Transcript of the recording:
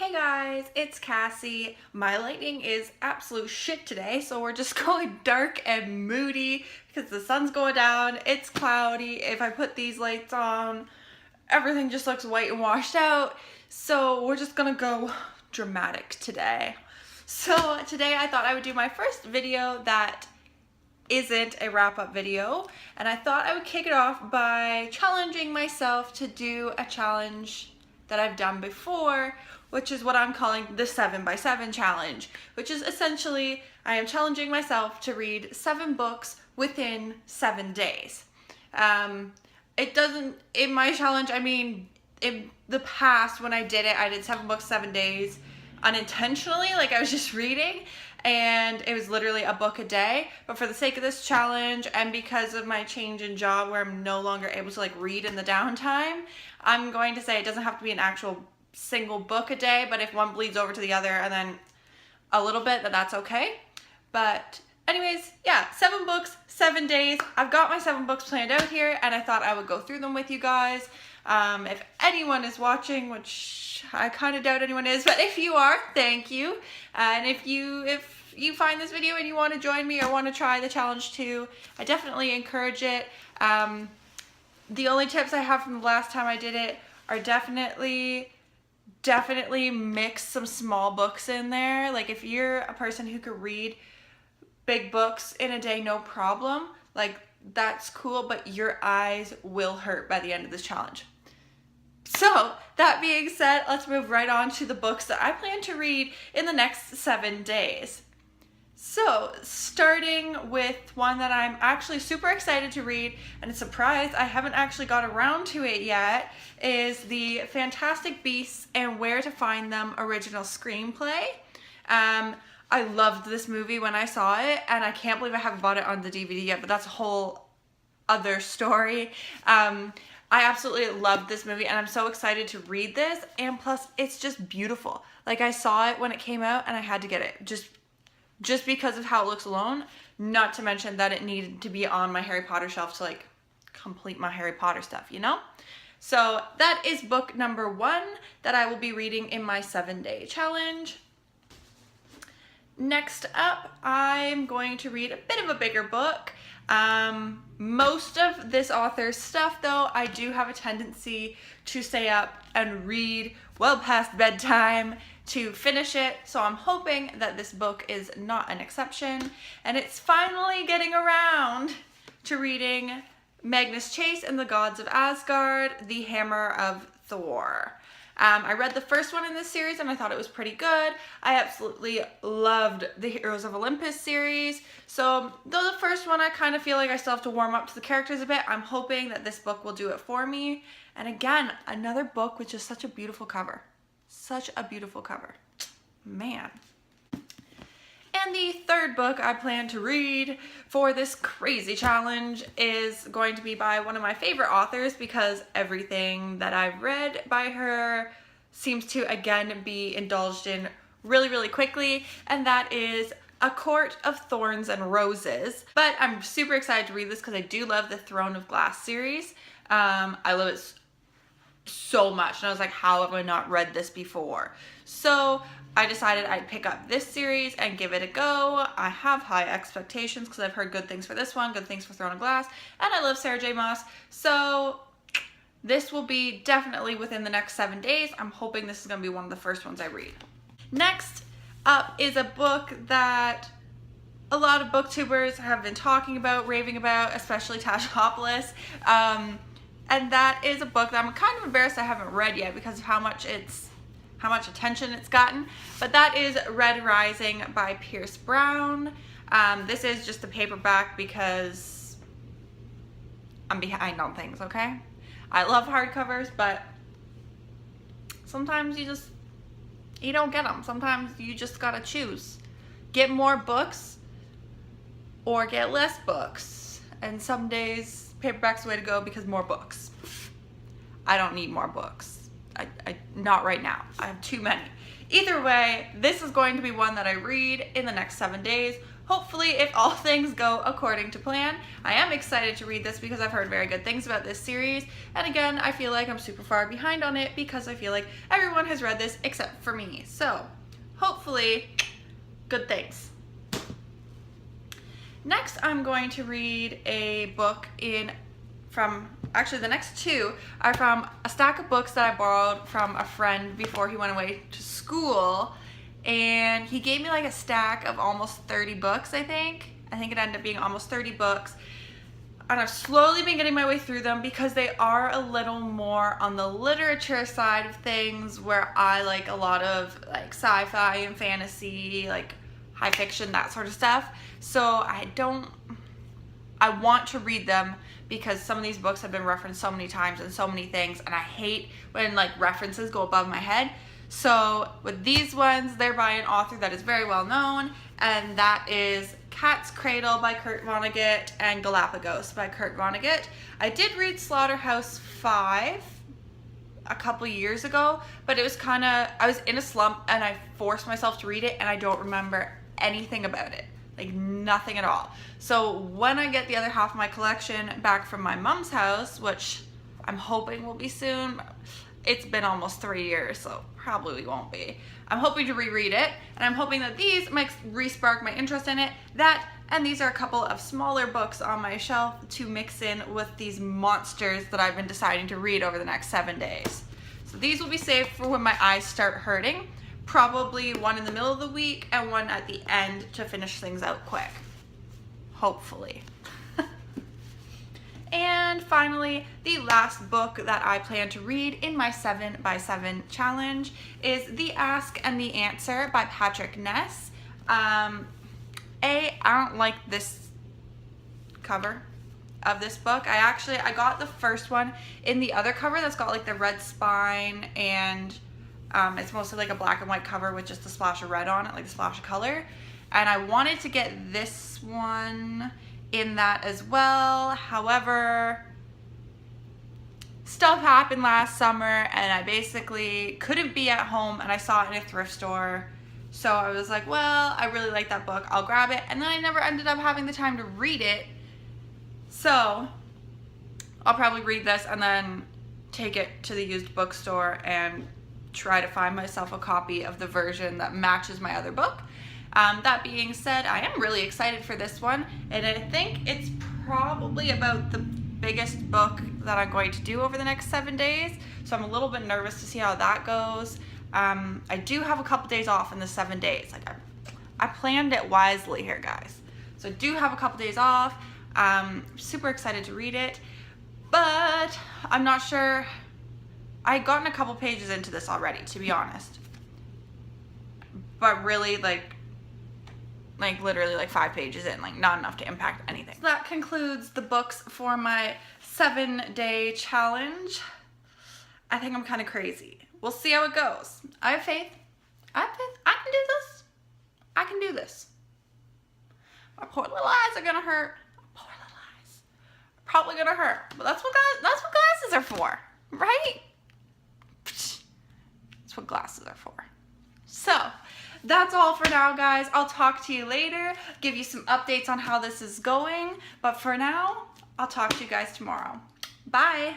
Hey guys, it's Cassie. My lighting is absolute shit today, so we're just going dark and moody because the sun's going down, it's cloudy. If I put these lights on, everything just looks white and washed out. So we're just gonna go dramatic today. So today I thought I would do my first video that isn't a wrap-up video, and I thought I would kick it off by challenging myself to do a challenge that I've done before, which is what I'm calling the 7x7 challenge, which is essentially I am challenging myself to read 7 books within 7 days. It doesn't, in my challenge, I mean, in the past when I did it, I did 7 books, 7 days unintentionally, like I was just reading, and it was literally a book a day. But for the sake of this challenge and because of my change in job where I'm no longer able to like read in the downtime, I'm going to say it doesn't have to be an actual single book a day, but if one bleeds over to the other and then a little bit, that's okay. But anyways, yeah, 7 books, 7 days. I've got my 7 books planned out here, and I thought I would go through them with you guys. If anyone is watching, which I kind of doubt anyone is, but if you are, thank you. And if you find this video and you want to join me or want to try the challenge too, I definitely encourage it. The only tips I have from the last time I did it are definitely mix some small books in there. Like if you're a person who could read big books in a day, no problem, like that's cool, but your eyes will hurt by the end of this challenge. So that being said, let's move right on to the books that I plan to read in the next 7 days. So starting with one that I'm actually super excited to read, and a surprise I haven't actually got around to it yet, is the Fantastic Beasts and Where to Find Them original screenplay. I loved this movie when I saw it, and I can't believe I haven't bought it on the DVD yet, but that's a whole other story. I absolutely loved this movie, and I'm so excited to read this, and plus it's just beautiful. Like I saw it when it came out and I had to get it just because of how it looks alone, not to mention that it needed to be on my Harry Potter shelf to like complete my Harry Potter stuff, you know? So that is book number 1 that I will be reading in my 7-day challenge. Next up, I'm going to read a bit of a bigger book. Most of this author's stuff though, I do have a tendency to stay up and read well past bedtime to finish it, so I'm hoping that this book is not an exception, and it's finally getting around to reading Magnus Chase and the Gods of Asgard, The Hammer of Thor. I read the first one in this series and I thought it was pretty good. I absolutely loved the Heroes of Olympus series. So though the first one I kind of feel like I still have to warm up to the characters a bit, I'm hoping that this book will do it for me. And again, another book with just such a beautiful cover. Such a beautiful cover. Man. And the third book I plan to read for this crazy challenge is going to be by one of my favorite authors, because everything that I've read by her seems to again be indulged in really, really quickly, and that is A Court of Thorns and Roses. But I'm super excited to read this because I do love the Throne of Glass series. I love it so much, and I was like, how have I not read this before? So I decided I'd pick up this series and give it a go. I have high expectations because I've heard good things for this one, good things for Throne of Glass, and I love Sarah J. Maas. So this will be definitely within the next 7 days. I'm hoping this is going to be one of the first ones I read. Next up is a book that a lot of booktubers have been talking about, raving about, especially Tashopolis. And that is a book that I'm kind of embarrassed I haven't read yet because of how much attention it's gotten, but that is Red Rising by Pierce Brown. This is just a paperback because I'm behind on things, okay? I love hardcovers, but sometimes you don't get them. Sometimes you just gotta choose. Get more books or get less books. And some days paperback's the way to go because more books. I don't need more books. Not right now. I have too many. Either way, this is going to be one that I read in the next 7 days. hopefully, if all things go according to plan, I am excited to read this because I've heard very good things about this series. And again, I feel like I'm super far behind on it because I feel like everyone has read this except for me. So hopefully, good things. Next, I'm going to read a book actually the next two are from a stack of books that I borrowed from a friend before he went away to school. And he gave me like a stack of almost 30 books, I think. I think it ended up being almost 30 books. And I've slowly been getting my way through them because they are a little more on the literature side of things, where I like a lot of like sci-fi and fantasy, like high fiction, that sort of stuff. So I want to read them because some of these books have been referenced so many times in so many things, and I hate when like references go above my head. So with these ones, they're by an author that is very well known, and that is Cradle by Kurt Vonnegut and Galapagos by Kurt Vonnegut. I did read Slaughterhouse-Five a couple years ago, but it was I was in a slump and I forced myself to read it, and I don't remember anything about it. Like nothing at all. So when I get the other half of my collection back from my mom's house, which I'm hoping will be soon, it's been almost 3 years, so probably won't be. I'm hoping to reread it, and I'm hoping that these might re-spark my interest in it. And these are a couple of smaller books on my shelf to mix in with these monsters that I've been deciding to read over the next 7 days. So these will be saved for when my eyes start hurting. Probably one in the middle of the week and one at the end to finish things out quick. Hopefully. And finally, the last book that I plan to read in my 7x7 challenge is The Ask and the Answer by Patrick Ness. I don't like this cover of this book. I got the first one in the other cover that's got like the red spine, and it's mostly like a black and white cover with just a splash of red on it, like a splash of color. And I wanted to get this one in that as well. However, stuff happened last summer and I basically couldn't be at home, and I saw it in a thrift store. So I was like, well, I really like that book, I'll grab it. And then I never ended up having the time to read it. So I'll probably read this and then take it to the used bookstore and try to find myself a copy of the version that matches my other book. That being said, I am really excited for this one, and I think it's probably about the biggest book that I'm going to do over the next 7 days, so I'm a little bit nervous to see how that goes. I do have a couple days off in the 7 days. Like I planned it wisely here, guys. So I do have a couple days off. Super excited to read it, but I'm not sure. I had gotten a couple pages into this already, to be honest, but really like literally like 5 pages in, like not enough to impact anything. So that concludes the books for my 7-day challenge. I think I'm kind of crazy. We'll see how it goes. I have faith. I can do this. I can do this. My poor little eyes are gonna hurt. My poor little eyes are probably gonna hurt, but that's what glasses are for, right? That's what glasses are for. So that's all for now, guys. I'll talk to you later, give you some updates on how this is going. But for now, I'll talk to you guys tomorrow. Bye.